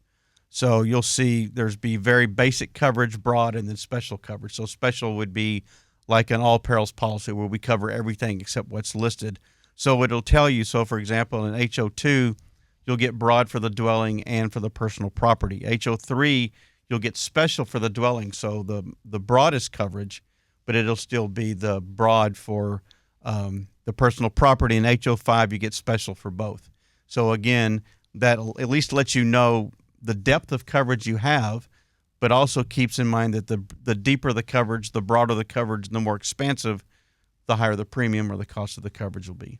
So you'll see there's be very basic coverage, broad, and then special coverage. So special would be like an all perils policy where we cover everything except what's listed. So it'll tell you, so for example, in HO2, you'll get broad for the dwelling and for the personal property. HO3, you'll get special for the dwelling, so the broadest coverage, but it'll still be the broad for the personal property. In HO5, you get special for both. So again, that'll at least let you know the depth of coverage you have, but also keeps in mind that the deeper the coverage, the broader the coverage, the more expansive, the higher the premium or the cost of the coverage will be.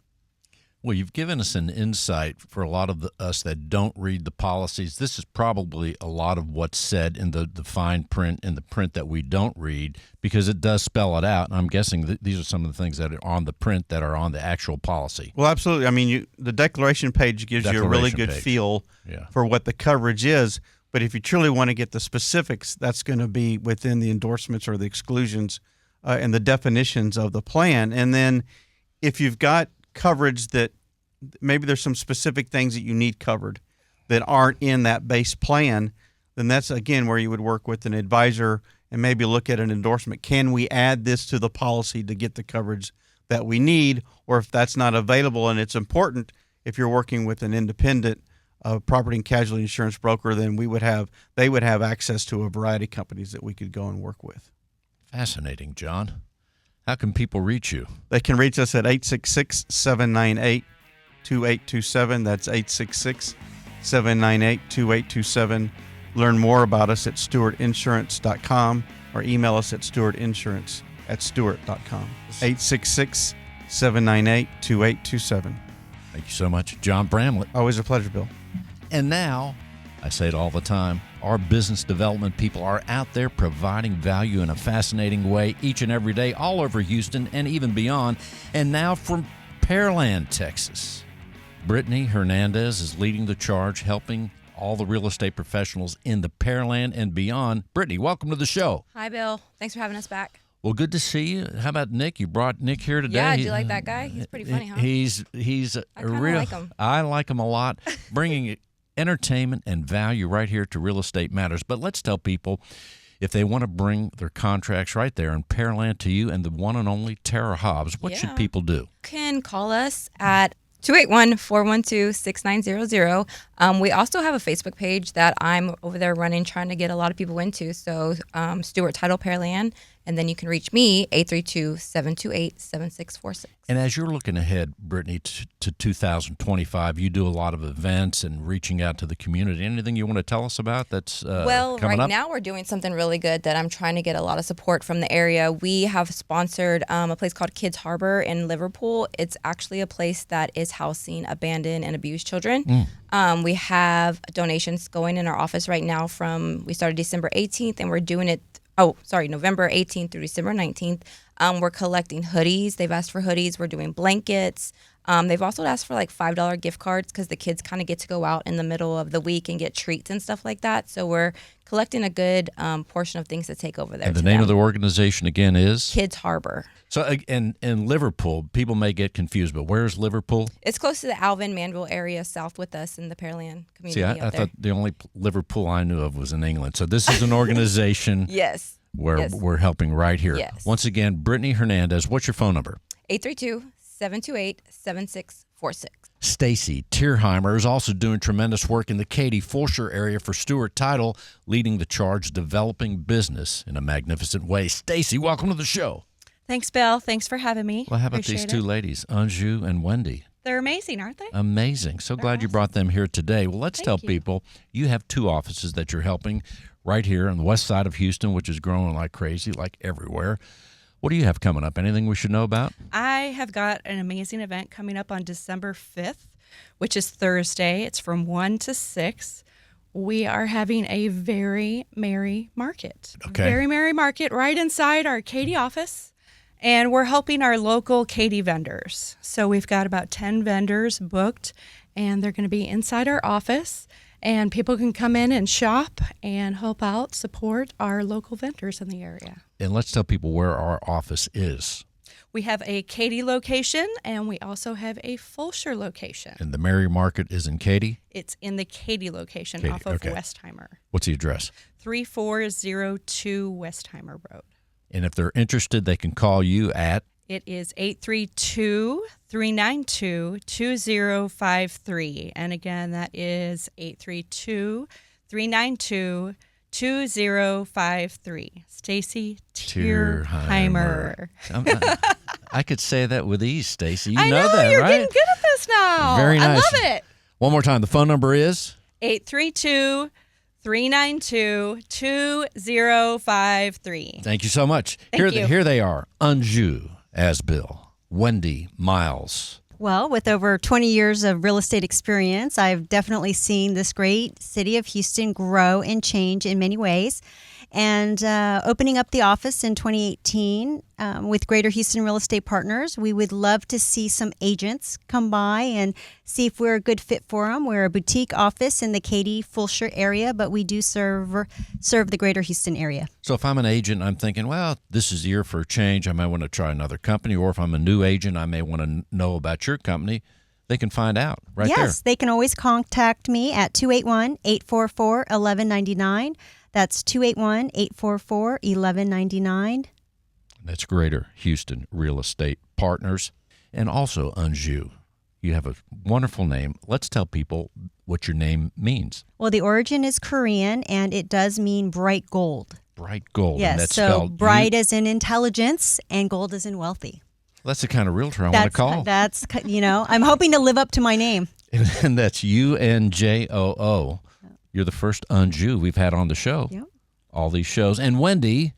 Well, you've given us an insight for a lot of us that don't read the policies. This is probably a lot of what's said in the fine print, in the print that we don't read, because it does spell it out. And I'm guessing that these are some of the things that are on the print that are on the actual policy. Well, absolutely. I mean, the declaration page gives you a really good feel for what the coverage is. But if you truly want to get the specifics, that's going to be within the endorsements or the exclusions and the definitions of the plan. And then if you've got coverage that maybe there's some specific things that you need covered that aren't in that base plan, then that's, again, where you would work with an advisor and maybe look at an endorsement. Can we add this to the policy to get the coverage that we need? Or if that's not available, and it's important, if you're working with an independent property and casualty insurance broker, then they would have access to a variety of companies that we could go and work with. Fascinating, John. How can people reach you? They can reach us at 866-798-2827. That's 866-798-2827. Learn more about us at stewartinsurance.com or email us at stewartinsurance@stewart.com. 866-798-2827. Thank you so much, John Bramlett. Always a pleasure, Bill. And now, I say it all the time, our business development people are out there providing value in a fascinating way each and every day all over Houston and even beyond. And now from Pearland, Texas, Brittany Hernandez is leading the charge, helping all the real estate professionals in the Pearland and beyond. Brittany, welcome to the show. Hi, Bill. Thanks for having us back. Well, good to see you. How about Nick? You brought Nick here today. Yeah, do you like that guy? He's pretty funny, huh? He's I kind of like him. I like him a lot, bringing entertainment and value right here to Real Estate Matters. But let's tell people, if they want to bring their contracts right there in Pearland to you and the one and only Tara Hobbs, what should people do? You can call us at 281-412-6900. We also have a Facebook page that I'm over there running, trying to get a lot of people into. So Stewart Title Pearland. And then you can reach me, 832-728-7646. And as you're looking ahead, Brittany, to 2025, you do a lot of events and reaching out to the community. Anything you want to tell us about that's Well, coming right up? now we're doing something really good that I'm trying to get a lot of support from the area. We have sponsored a place called Kids Harbor in Liverpool. It's actually a place that is housing abandoned and abused children. We have donations going in our office right now we started December 18th, and we're doing it November 18th through December 19th. We're collecting hoodies. They've asked for hoodies. We're doing blankets. They've also asked for like $5 gift cards because the kids kind of get to go out in the middle of the week and get treats and stuff like that. So we're collecting a good portion of things to take over there. And the name of the organization again is? Kids Harbor. So in Liverpool, people may get confused, but where's Liverpool? It's close to the Alvin, Manville area, south with us in the Pearland community. See, I thought the only Liverpool I knew of was in England. So this is an organization yes. where we're helping right here. Yes. Once again, Brittany Hernandez, what's your phone number? 832-728-7646. Stacy Tierheimer is also doing tremendous work in the Katy Fulsher area for Stewart Title, leading the charge, developing business in a magnificent way. Stacy, welcome to the show. Thanks, Bill. Thanks for having me. Well, how about these two ladies, Anju and Wendy? They're amazing, aren't they? Amazing. So glad you brought them here today. Well, let's tell people you have two offices that you're helping right here on the west side of Houston, which is growing like crazy, like everywhere. What do you have coming up? Anything we should know about? I have got an amazing event coming up on December 5th, which is Thursday. It's from 1 to 6. We are having a very merry market. Okay. Very merry market right inside our Katy office. And we're helping our local Katy vendors. So we've got about 10 vendors booked, and they're going to be inside our office. And people can come in and shop and help out, support our local vendors in the area. And let's tell people where our office is. We have a Katy location, and we also have a Fulsher location. And the Mary Market is in Katy? It's in the Katy location off of Westheimer. What's the address? 3402 Westheimer Road. And if they're interested, they can call you at? It is 832-392-2053. And again, that is 832-392-2053. Stacy Tierheimer. I could say that with ease, Stacy. You I know that, you're right? getting good at this now. Very nice. I love it. One more time. The phone number is? 832-392-2053. Thank you so much. Thank you. Here they are. Anju, Asbill, Wendy, Miles. Well, with over 20 years of real estate experience, I've definitely seen this great city of Houston grow and change in many ways. And opening up the office in 2018 with Greater Houston Real Estate Partners, we would love to see some agents come by and see if we're a good fit for them. We're a boutique office in the Katy-Fulshear area, but we do serve the Greater Houston area. So if I'm an agent, I'm thinking, well, this is the year for a change. I might want to try another company. Or if I'm a new agent, I may want to know about your company. They can find out right there. Yes, they can always contact me at 281-844-1199. That's 281-844-1199. That's Greater Houston Real Estate Partners. And also, Anju, you have a wonderful name. Let's tell people what your name means. Well, the origin is Korean, and it does mean bright gold. Bright gold. Yes, and that's so spelled bright as in intelligence and gold as in wealthy. That's the kind of realtor I want to call. That's, I'm hoping to live up to my name. And that's UNJOO. You're the first Anju we've had on the show. Yep. All these shows. And Wendy,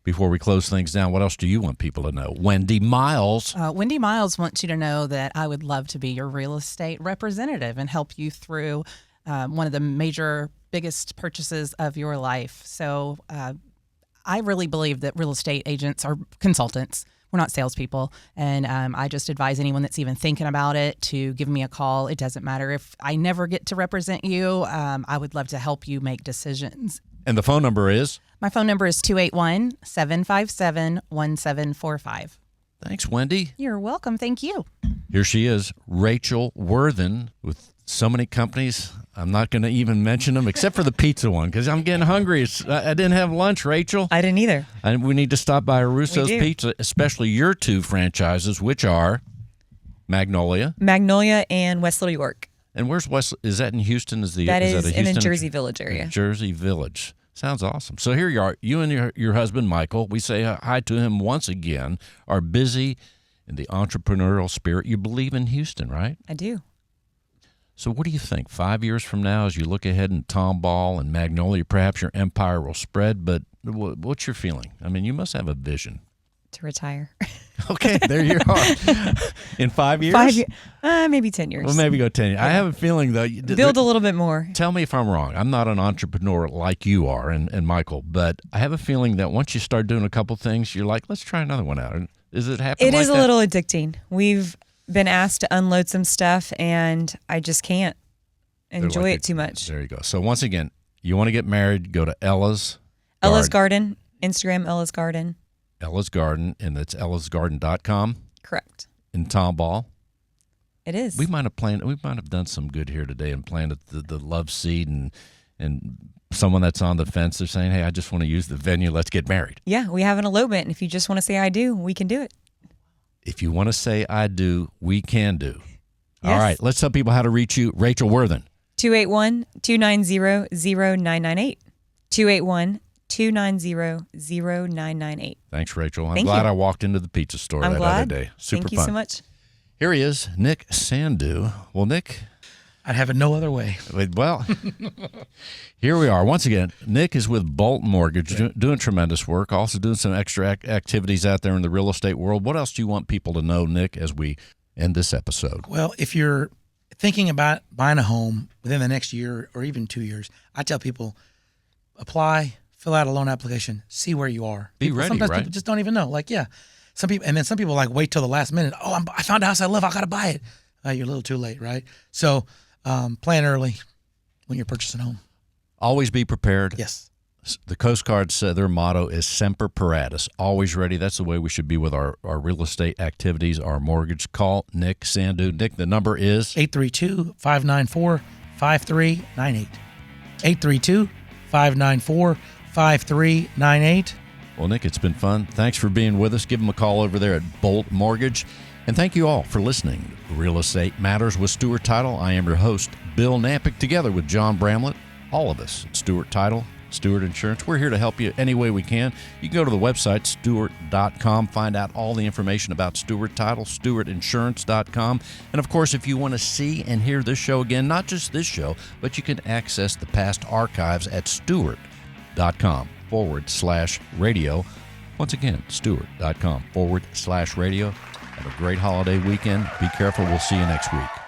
before we close things down, what else do you want people to know? Wendy Miles. Wendy Miles wants you to know that I would love to be your real estate representative and help you through one of the major, biggest purchases of your life. So I really believe that real estate agents are consultants. We're not salespeople. And I just advise anyone that's even thinking about it to give me a call. It doesn't matter if I never get to represent you. I would love to help you make decisions. And the phone number is? My phone number is 281-757-1745. Thanks, Wendy. You're welcome. Thank you. Here she is, Rachel Worthen, with so many companies. I'm not going to even mention them except for the pizza one because I'm getting hungry. I didn't have lunch, Rachel. I didn't either. And we need to stop by Russo's Pizza, especially your two franchises, which are Magnolia and West Little York. And where's West? Is that in Houston? That is a Houston? in the Jersey Village area. Jersey Village. Sounds awesome. So here you are, you and your husband, Michael, we say hi to him once again, are busy in the entrepreneurial spirit. You believe in Houston, right? I do. So what do you think? 5 years from now, as you look ahead in Tomball and Magnolia, perhaps your empire will spread, but what's your feeling? I mean, you must have a vision. To retire. Okay, there you are. In 5 years? 5 years. Maybe 10 years. Well, maybe go 10 years. I have a feeling, though. Build a little bit more. Tell me if I'm wrong. I'm not an entrepreneur like you are and Michael, but I have a feeling that once you start doing a couple things, you're like, let's try another one out. Is it happening? It is a little addicting. We've been asked to unload some stuff, and I just can't enjoy it too much. There you go. So once again, you want to get married, go to Ella's Garden. Instagram, Ella's Garden. Ella's Garden, and it's ellasgarden.com. Correct. In Tomball. It is. We might have done some good here today and planted the love seed and someone that's on the fence, they're saying, hey, I just want to use the venue. Let's get married. Yeah, we have an elopement. And if you just want to say I do, we can do it. If you want to say I do, we can do. Yes. All right, let's tell people how to reach you. Rachel Worthen. 281-290-0998. 281-290-0998. Thanks, Rachel. I'm Thank glad you. I walked into the pizza store I'm that glad. other day. Super Thank you fun. so much. Here he is, Nick Sandu. Well, Nick, I'd have it no other way. well, here we are. Once again, Nick is with Bolt Mortgage, doing tremendous work, also doing some extra activities out there in the real estate world. What else do you want people to know, Nick, as we end this episode? Well, if you're thinking about buying a home within the next year or even 2 years, I tell people, apply, fill out a loan application, see where you are. Be ready, Sometimes right? people just don't even know. Like, yeah, some people like wait till the last minute. Oh, I found a house I love. I got to buy it. You're a little too late, right? So plan early when you're purchasing a home. Always be prepared. Yes. The Coast Guard said their motto is Semper Paratus, always ready. That's the way we should be with our real estate activities, our mortgage. Call Nick Sandu. Nick, the number is 832-594-5398. 832-594-5398. Well, Nick, it's been fun. Thanks for being with us. Give them a call over there at Bolt Mortgage. And thank you all for listening. Real Estate Matters with Stewart Title. I am your host, Bill Knapik, together with John Bramlett. All of us at Stewart Title, Stewart Insurance. We're here to help you any way we can. You can go to the website, stewart.com, find out all the information about Stewart Title, stewartinsurance.com. And, of course, if you want to see and hear this show again, not just this show, but you can access the past archives at stewart.com/radio. Once again, stewart.com/radio. Have a great holiday weekend. Be careful. We'll see you next week.